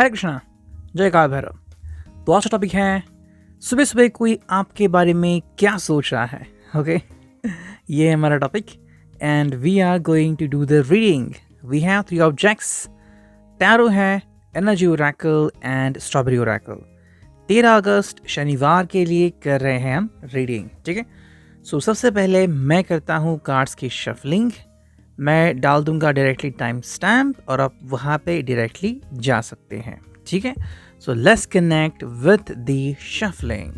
हरे कृष्णा, जय काल भैरव। तो आज का टॉपिक है सुबह सुबह कोई आपके बारे में क्या सोच रहा है। ओके, ये है हमारा topic and we are going to do the reading. We have 3 objects, tarot है, energy oracle and strawberry oracle. 13 अगस्त शनिवार के लिए कर रहे हैं हम रीडिंग, ठीक है। सो सबसे पहले मैं करता हूँ कार्ड्स की शफलिंग। मैं डाल दूंगा डायरेक्टली टाइम स्टैम्प और आप वहाँ पे डायरेक्टली जा सकते हैं, ठीक है। So let's connect with the shuffling.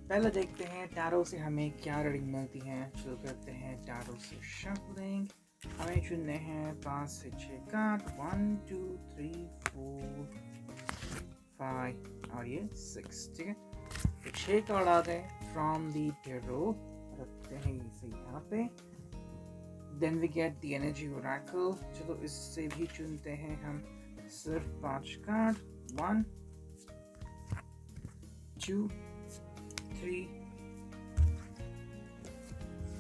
पहले देखते हैं टैरो से हमें क्या रीडिंग मिलती है। शुरू करते हैं टैरो से शफलिंग। हमें चुनने हैं 5 से 6 कार्ड, 1 2 3 4 5 और ये 6, ठीक है। तो 6 कार्ड आ गए फ्रॉम द टैरो, रखते हैं इसे यहाँ पे। Then we get the energy oracle. चलो इससे भी चुनते हैं हम सिर्फ 5 कार्ड, 1 2 3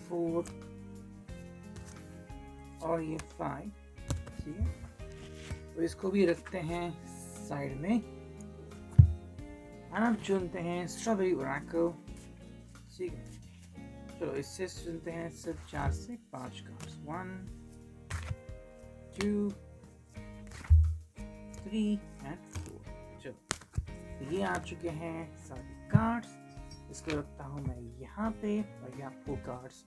4 और ये 5, ठीक है। तो इसको भी रखते हैं साइड में। अब चुनते हैं स्ट्रॉबेरी ओरेकल, ठीक है। चलो इससे चुनते हैं सिर्फ 4 से 5 कार्ड्स, 1 2 3 एंड 4। चलो ये आ चुके हैं सारे कार्ड्स। इसको रखता हूँ मैं यहाँ पे और ये आपको कार्ड्स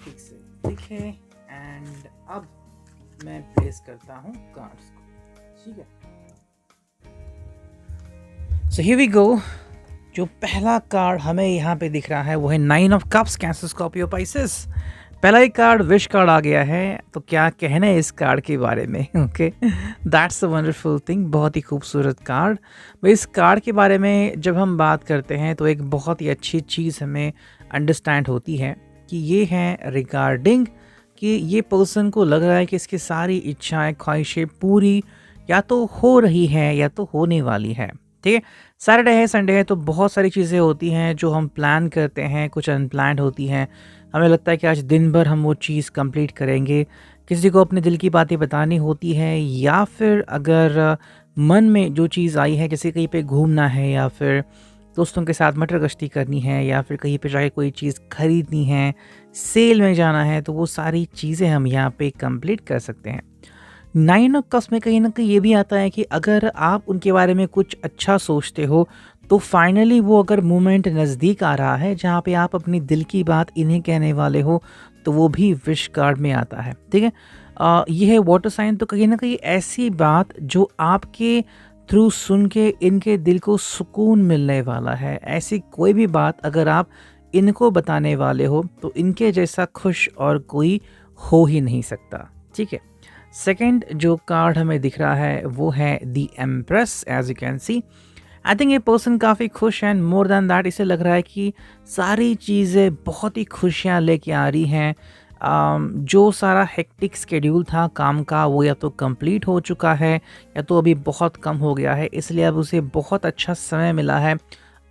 ठीक से दिखे। एंड अब मैं प्लेस करता हूँ कार्ड्स को, ठीक है। So here we go. जो पहला कार्ड हमें यहाँ पे दिख रहा है वो है 9 of cups, cancer, Scorpio, Pisces. पहला ही कार्ड विश कार्ड आ गया है। तो क्या कहना है इस कार्ड के बारे में? Okay, that's a wonderful thing. बहुत ही खूबसूरत कार्ड। भाई इस कार्ड के बारे में जब हम बात करते हैं तो एक बहुत ही अच्छी चीज़ हमें अंडरस्टैंड होती है कि ये है रिगार्डिंग कि ये पर्सन को लग रहा है कि इसकी सारी इच्छाएं, ख्वाहिशें पूरी या तो हो रही हैं या तो होने वाली है, ठीक है। सैटरडे है, संडे है, तो बहुत सारी चीज़ें होती हैं जो हम प्लान करते हैं, कुछ अनप्लान्ड होती हैं। हमें लगता है कि आज दिन भर हम वो चीज़ कंप्लीट करेंगे। किसी को अपने दिल की बातें बतानी होती है या फिर अगर मन में जो चीज़ आई है, जैसे कहीं पे घूमना है या फिर दोस्तों के साथ मटर गश्ती करनी है या फिर कहीं पे जाके कोई चीज़ खरीदनी है, सेल में जाना है, तो वो सारी चीज़ें हम यहाँ पे कंप्लीट कर सकते हैं। 9 ऑफ कप्स में कहीं ना कहीं ये भी आता है कि अगर आप उनके बारे में कुछ अच्छा सोचते हो तो फाइनली वो अगर मोमेंट नज़दीक आ रहा है जहाँ पे आप अपनी दिल की बात इन्हें कहने वाले हो, तो वो भी विश कार्ड में आता है, ठीक है। ये है वाटर साइन। तो कहीं ना कहीं ऐसी बात जो आपके थ्रू सुन के इनके दिल को सुकून मिलने वाला है, ऐसी कोई भी बात अगर आप इनको बताने वाले हो तो इनके जैसा खुश और कोई हो ही नहीं सकता, ठीक है। सेकेंड जो कार्ड हमें दिख रहा है वो है the empress. As you can see, I think ये पर्सन काफ़ी खुश है एंड मोर दैन दैट इसे लग रहा है कि सारी चीज़ें बहुत ही खुशियाँ लेके आ रही हैं। जो सारा हेक्टिक स्केड्यूल था काम का वो या तो कंप्लीट हो चुका है या तो अभी बहुत कम हो गया है, इसलिए अब उसे बहुत अच्छा समय मिला है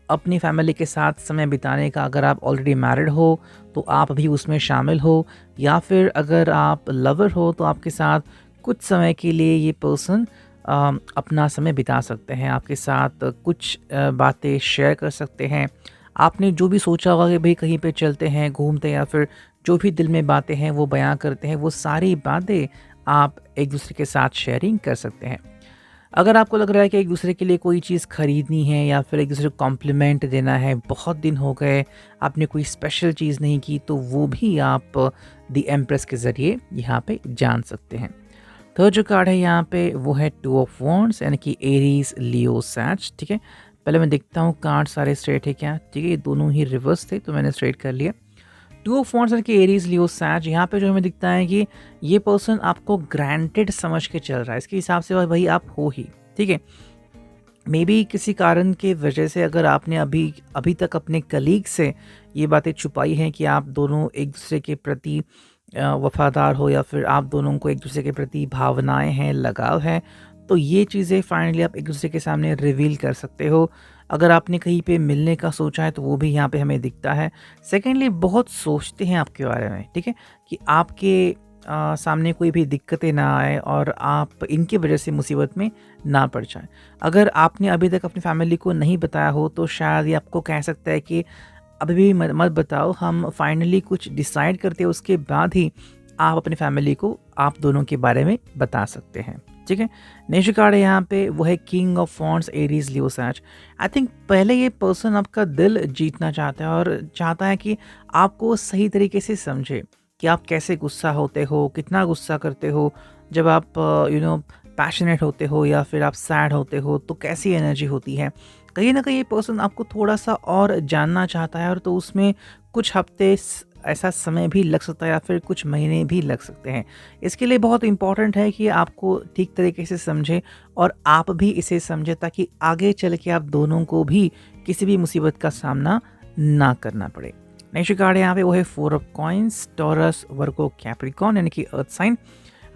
अपनी फैमिली के साथ समय बिताने का। अगर आप ऑलरेडी मैरिड हो तो आप भी उसमें शामिल हो, या फिर अगर आप लवर हो तो आपके साथ कुछ समय के लिए ये पर्सन अपना समय बिता सकते हैं, आपके साथ कुछ बातें शेयर कर सकते हैं। आपने जो भी सोचा होगा कि भाई कहीं पे चलते हैं, घूमते हैं, या फिर जो भी दिल में बातें हैं वो बयां करते हैं, वो सारी बातें आप एक दूसरे के साथ शेयरिंग कर सकते हैं। अगर आपको लग रहा है कि एक दूसरे के लिए कोई चीज़ खरीदनी है या फिर एक दूसरे को कॉम्प्लीमेंट देना है, बहुत दिन हो गए आपने कोई स्पेशल चीज़ नहीं की, तो वो भी आप द एम्प्रेस के ज़रिए यहाँ पे जान सकते हैं। थर्ड जो कार्ड है यहाँ पे वो है 2 ऑफ वॉन्ड्स, यानी कि एरीज, लियो, सैज, ठीक है। पहले मैं देखता हूँ कार्ड सारे स्ट्रेट है क्या, ठीक है। ये दोनों ही रिवर्स थे तो मैंने स्ट्रेट कर लिया। 2 ऑफ वॉन्ड्स यानी कि एरीज, लियो, सैज। यहाँ पे जो हमें दिखता है कि ये पर्सन आपको ग्रांटेड समझ के चल रहा है, इसके हिसाब से भाई आप हो ही, ठीक है। मे बी किसी कारण के वजह से अगर आपने अभी तक अपने कलीग से ये बातें छुपाई हैं कि आप दोनों एक दूसरे के प्रति वफादार हो या फिर आप दोनों को एक दूसरे के प्रति भावनाएं हैं, लगाव है, तो ये चीज़ें फाइनली आप एक दूसरे के सामने रिवील कर सकते हो। अगर आपने कहीं पे मिलने का सोचा है तो वो भी यहाँ पे हमें दिखता है। सेकेंडली बहुत सोचते हैं आपके बारे में, ठीक है, कि आपके सामने कोई भी दिक्कतें ना आए और आप इनकी वजह से मुसीबत में ना पड़ जाएँ। अगर आपने अभी तक अपनी फैमिली को नहीं बताया हो तो शायद ये आपको कह सकता है कि अभी भी मत बताओ, हम फाइनली कुछ डिसाइड करते हैं उसके बाद ही आप अपनी फैमिली को आप दोनों के बारे में बता सकते हैं। ठीक है? नेक्स्ट जो कार्ड है यहाँ पे वो है king of wands Aries Leo Sag. I think पहले ये पर्सन आपका दिल जीतना चाहता है और चाहता है कि आपको सही तरीके से समझे कि आप कैसे गुस्सा होते हो, कितना गुस्सा करते हो, जब आप पैशनेट होते हो या फिर आप सैड होते हो तो कैसी एनर्जी होती है। कहीं न कहीं ये पर्सन आपको थोड़ा-सा और जानना चाहता है और तो उसमें कुछ हफ़्ते ऐसा समय भी लग सकता है या फिर कुछ महीने भी लग सकते हैं। इसके लिए बहुत इम्पोर्टेंट है कि आपको ठीक तरीके से समझें और आप भी इसे समझें ताकि आगे चल के आप दोनों को भी किसी भी मुसीबत का सामना ना करना पड़े। नेक्स्ट कार्ड है यहाँ पे वो है 4 of coins, taurus, Virgo, Capricorn यानी कि अर्थ साइन।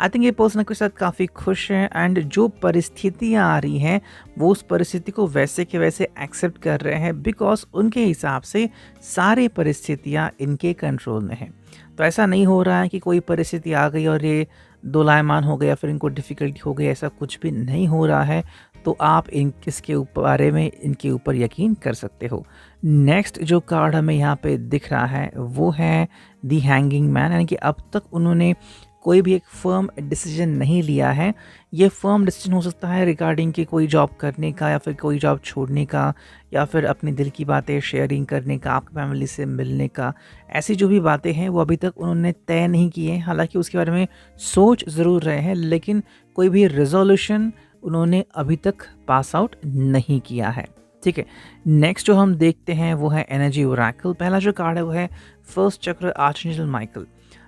आई थिंक ये पर्सन आपके साथ काफ़ी खुश है एंड जो परिस्थितियाँ आ रही हैं वो उस परिस्थिति को वैसे के वैसे एक्सेप्ट कर रहे हैं बिकॉज उनके हिसाब से सारी परिस्थितियाँ इनके कंट्रोल में हैं। तो ऐसा नहीं हो रहा है कि कोई परिस्थिति आ गई और ये दोलायमान हो गया फिर इनको डिफ़िकल्टी हो गई, ऐसा कुछ भी नहीं हो रहा है। तो आप बारे में इनके ऊपर यकीन कर सकते हो। नेक्स्ट जो कार्ड हमें यहाँ पे दिख रहा है वो है दी हैंगिंग मैन, यानी कि अब तक उन्होंने कोई भी एक फर्म डिसीजन नहीं लिया है। ये फर्म डिसीजन हो सकता है रिगार्डिंग कि कोई जॉब करने का या फिर कोई जॉब छोड़ने का या फिर अपनी दिल की बातें शेयरिंग करने का, आपकी फैमिली से मिलने का। ऐसी जो भी बातें हैं वो अभी तक उन्होंने तय नहीं की हैं, हालांकि उसके बारे में सोच ज़रूर रहे हैं लेकिन कोई भी रिजोल्यूशन उन्होंने अभी तक पास आउट नहीं किया है। ठीक है, नेक्स्ट जो हम देखते हैं वो है एनर्जी ओरेकल। पहला जो कार्ड है वो है फर्स्ट चक्र आर्चएंजल माइकल।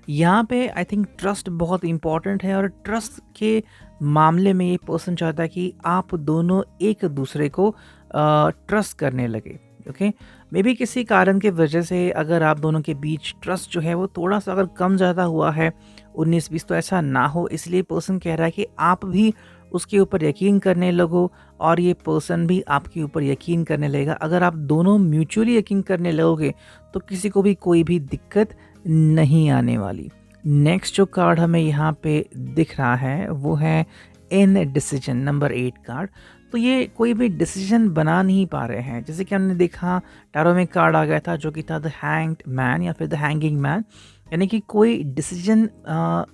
यहाँ पे आई थिंक ट्रस्ट बहुत इंपॉर्टेंट है और ट्रस्ट के मामले में ये पर्सन चाहता है कि आप दोनों एक दूसरे को ट्रस्ट करने लगे। ओके, मे बी किसी कारण के वजह से अगर आप दोनों के बीच ट्रस्ट जो है वो थोड़ा सा अगर कम ज़्यादा हुआ है 19-20, तो ऐसा ना हो इसलिए पर्सन कह रहा है कि आप भी उसके ऊपर यकीन करने लगो और ये पर्सन भी आपके ऊपर यकीन करने लगेगा। अगर आप दोनों म्यूचुअली यकीन करने लगोगे तो किसी को भी कोई भी दिक्कत नहीं आने वाली। नेक्स्ट जो कार्ड हमें यहाँ पे दिख रहा है वो है इन डिसीजन, नंबर 8 कार्ड। तो ये कोई भी डिसीजन बना नहीं पा रहे हैं। जैसे कि हमने देखा टैरो में कार्ड आ गया था जो कि था द हैंग्ड मैन या फिर द हैंगिंग मैन, यानी कि कोई डिसीजन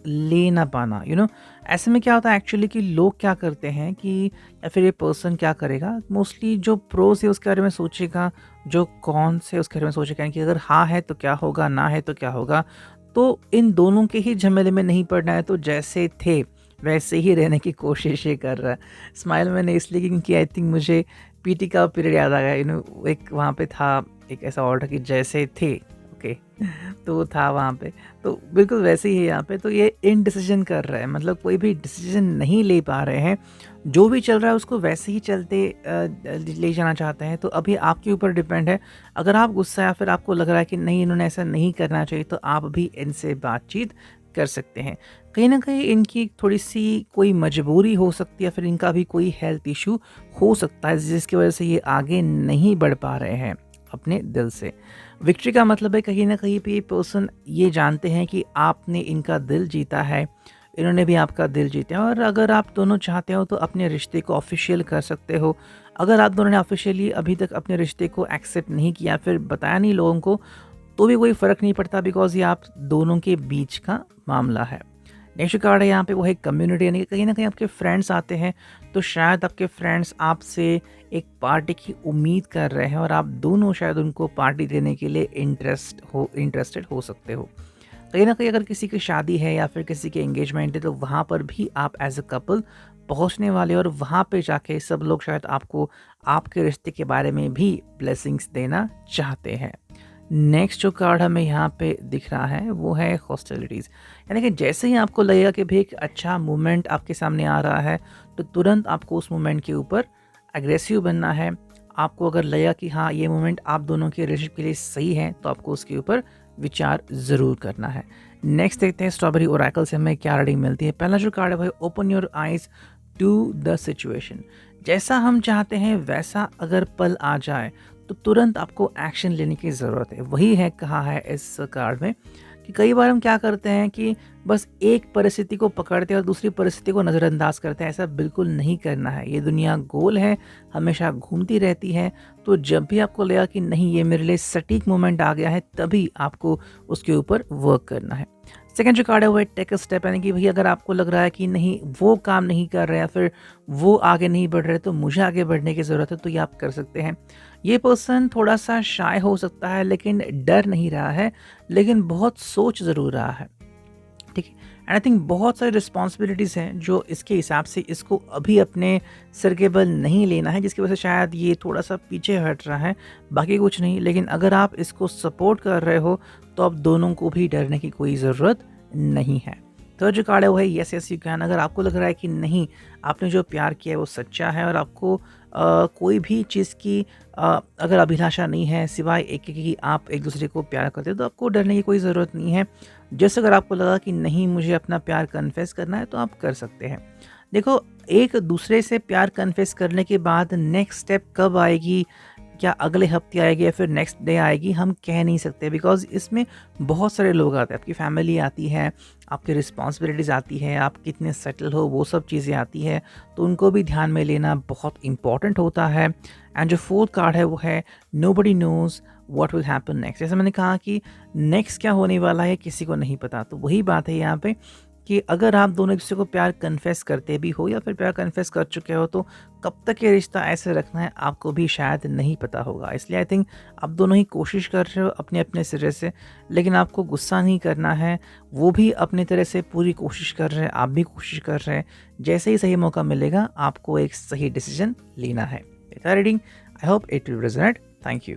ले ना पाना। ऐसे में क्या होता है एक्चुअली कि लोग क्या करते हैं कि या फिर ये पर्सन क्या करेगा, मोस्टली जो प्रोस है उसके बारे में सोचेगा, जो कौन से उसके बारे में सोचेगा कि अगर हाँ है तो क्या होगा, ना है तो क्या होगा। तो इन दोनों के ही झमेले में नहीं पड़ना है, तो जैसे थे वैसे ही रहने की कोशिश ये कर रहा है। स्माइल मैंने इसलिए की क्योंकि आई थिंक मुझे पीटी का पीरियड याद आ गया। एक वहाँ पे था एक ऐसा ऑर्डर कि जैसे थे, ओके, तो वो था वहाँ पे, तो बिल्कुल वैसे ही है यहाँ पे। तो ये इनडिसीजन कर रहा है, मतलब कोई भी डिसीजन नहीं ले पा रहे हैं, जो भी चल रहा है उसको वैसे ही चलते ले जाना चाहते हैं। तो अभी आपके ऊपर डिपेंड है, अगर आप गुस्सा या फिर आपको लग रहा है कि नहीं इन्होंने ऐसा नहीं करना चाहिए तो आप भी इनसे बातचीत कर सकते हैं। कहीं ना कहीं इनकी थोड़ी सी कोई मजबूरी हो सकती है, फिर इनका भी कोई हेल्थ इशू हो सकता है जिसकी वजह से ये आगे नहीं बढ़ पा रहे हैं अपने दिल से। विक्ट्री का मतलब है कहीं ना कहीं पे ये पर्सन ये जानते हैं कि आपने इनका दिल जीता है, इन्होंने भी आपका दिल जीता है और अगर आप दोनों चाहते हो तो अपने रिश्ते को ऑफिशियल कर सकते हो। अगर आप दोनों ने ऑफिशियली अभी तक अपने रिश्ते को एक्सेप्ट नहीं किया, फिर बताया नहीं लोगों को, तो भी कोई फ़र्क नहीं पड़ता बिकॉज ये आप दोनों के बीच का मामला है। नेक्स्ट कार्ड है यहाँ पे वो है कम्युनिटी, यानी कि कहीं ना कहीं आपके फ्रेंड्स आते हैं तो शायद आपके फ्रेंड्स आपसे एक पार्टी की उम्मीद कर रहे हैं और आप दोनों शायद उनको पार्टी देने के लिए इंटरेस्टेड हो सकते हो। कहीं ना कहीं अगर किसी की शादी है या फिर किसी की एंगेजमेंट है तो वहाँ पर भी आप एज अ कपल पहुँचने वाले और वहाँ पे जाके सब लोग शायद आपको आपके रिश्ते के बारे में भी ब्लेसिंग्स देना चाहते हैं। नेक्स्ट जो कार्ड हमें यहाँ पे दिख रहा है वो है हॉस्टिलिटीज़, यानी कि जैसे ही आपको लगेगा कि भाई एक अच्छा मूवमेंट आपके सामने आ रहा है तो तुरंत आपको उस मूवमेंट के ऊपर एग्रेसिव बनना है। आपको अगर लगेगा कि हाँ ये मूवमेंट आप दोनों के रिलेशनशिप के लिए सही है तो आपको उसके ऊपर विचार ज़रूर करना है। नेक्स्ट देखते हैं स्ट्रॉबेरी ओरेकल से हमें क्या रीडिंग मिलती है। पहला जो कार्ड है भाई open your eyes to the situation. जैसा हम चाहते हैं वैसा अगर पल आ जाए तो तुरंत आपको एक्शन लेने की ज़रूरत है, वही है कहा है इस कार्ड में। कि कई बार हम क्या करते हैं कि बस एक परिस्थिति को पकड़ते हैं और दूसरी परिस्थिति को नज़रअंदाज करते हैं। ऐसा बिल्कुल नहीं करना है। ये दुनिया गोल है, हमेशा घूमती रहती है। तो जब भी आपको लगा कि नहीं, ये मेरे लिए सटीक मोमेंट आ गया है, तभी आपको उसके ऊपर वर्क करना है। सेकंड जो कार्ड है वो है टेक अ स्टेप, यानी कि भई अगर आपको लग रहा है कि नहीं, वो काम नहीं कर रहे या फिर वो आगे नहीं बढ़ रहे, तो मुझे आगे बढ़ने की ज़रूरत है, तो ये आप कर सकते हैं। ये पर्सन थोड़ा-सा शाय हो सकता है, लेकिन डर नहीं रहा है, लेकिन बहुत सोच ज़रूर रहा है। ठीक है? एंड आई थिंक बहुत सारी रिस्पॉन्सिबिलिटीज़ हैं जो इसके हिसाब से इसको अभी अपने सिर के बल नहीं लेना है, जिसकी वजह से शायद ये थोड़ा-सा पीछे हट रहा है, बाकी कुछ नहीं। लेकिन अगर आप इसको सपोर्ट कर रहे हो, तो अब दोनों को भी डरने की कोई ज़रूरत नहीं है। थर्ड जो कार्ड है वो है येस येस यू कैन। अगर आपको लग रहा है कि नहीं, आपने जो प्यार किया है वो सच्चा है और आपको कोई भी चीज़ की अगर अभिलाषा नहीं है सिवाय एक कि आप एक दूसरे को प्यार करते हो, तो आपको डरने की कोई ज़रूरत नहीं है। जैसे अगर आपको लगा कि नहीं, मुझे अपना प्यार कन्फेस करना है, तो आप कर सकते हैं। देखो, एक दूसरे से प्यार कन्फेस करने के बाद नेक्स्ट स्टेप कब आएगी, क्या अगले हफ्ते आएगी या फिर नेक्स्ट डे आएगी, हम कह नहीं सकते। बिकॉज़ इसमें बहुत सारे लोग आते हैं, आपकी फैमिली आती है, आपकी रिस्पॉन्सिबिलिटीज़ आती है, आप कितने सेटल हो, वो सब चीज़ें आती है, तो उनको भी ध्यान में लेना बहुत इम्पॉर्टेंट होता है। एंड जो फोर्थ कार्ड है वो है nobody nose what will happen next. जैसे मैंने कहा कि नेक्स्ट क्या होने वाला है किसी को नहीं पता। तो वही बात है यहाँ पे कि अगर आप दोनों एक दूसरे को प्यार कन्फेस करते भी हो या फिर प्यार कन्फेस कर चुके हो, तो कब तक ये रिश्ता ऐसे रखना है आपको भी शायद नहीं पता होगा। इसलिए आई थिंक आप दोनों ही कोशिश कर रहे हो अपने अपने सिरे से, लेकिन आपको गुस्सा नहीं करना है। वो भी अपनी तरह से पूरी कोशिश कर रहे हैं, आप भी कोशिश कर रहे हैं। जैसे ही सही मौका मिलेगा, आपको एक सही डिसीजन लेना है। Reading, I hope it will resonate. Thank you.